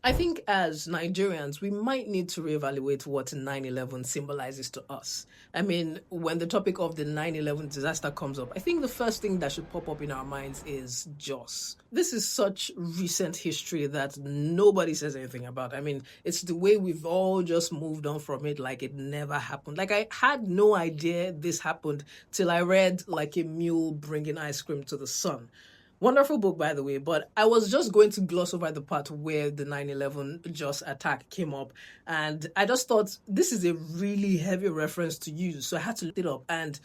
I think as Nigerians, we might need to reevaluate what 9/11 symbolizes to us. I mean, when the topic of the 9/11 disaster comes up, I think the first thing that should pop up in our minds is Jos. This is such recent history that nobody says anything about. I mean, it's the way we've all just moved on from it like it never happened. Like, I had no idea this happened till I read Like a Mule Bringing Ice Cream to the Sun. Wonderful book, by the way, but I was just going to gloss over the part where the 9/11 Jos attack came up, and I just thought this is a really heavy reference to use, so I had to look it up, and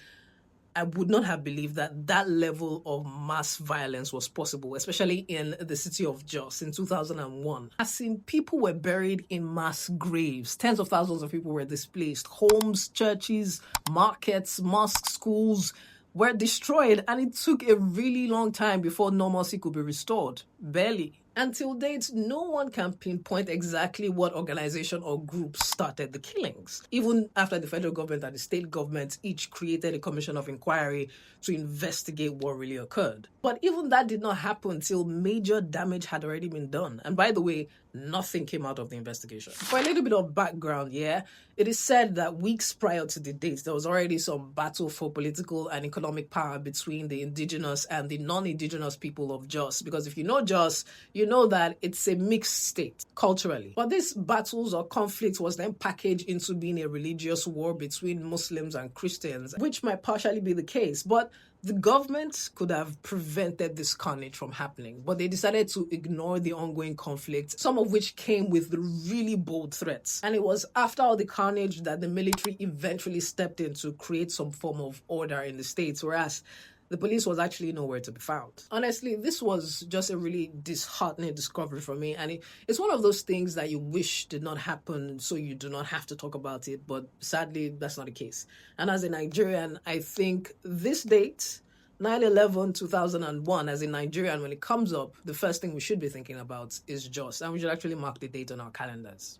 I would not have believed that that level of mass violence was possible, especially in the city of Jos in 2001. As in, people were buried in mass graves. Tens of thousands of people were displaced. Homes, churches, markets, mosques, schools were destroyed, and it took a really long time before normalcy could be restored. Barely. Until date, no one can pinpoint exactly what organization or group started the killings. Even after the federal government and the state government each created a commission of inquiry to investigate what really occurred. But even that did not happen until major damage had already been done. And by the way, nothing came out of the investigation. For a little bit of background, it is said that weeks prior to the date, there was already some battle for political and economic power between the indigenous and the non-indigenous people of Jos. Because if you know Jos, you know that it's a mixed state culturally. But these battles or conflicts was then packaged into being a religious war between Muslims and Christians, which might partially be the case. But the government could have prevented this carnage from happening, but they decided to ignore the ongoing conflict, some of which came with really bold threats. And it was after all the carnage that the military eventually stepped in to create some form of order in the states, whereas the police was actually nowhere to be found. Honestly, this was just a really disheartening discovery for me, and it's one of those things that you wish did not happen so you do not have to talk about it, but sadly, that's not the case. And as a Nigerian, I think this date, 9/11, 2001, as a Nigerian, when it comes up, the first thing we should be thinking about is Jos, and we should actually mark the date on our calendars.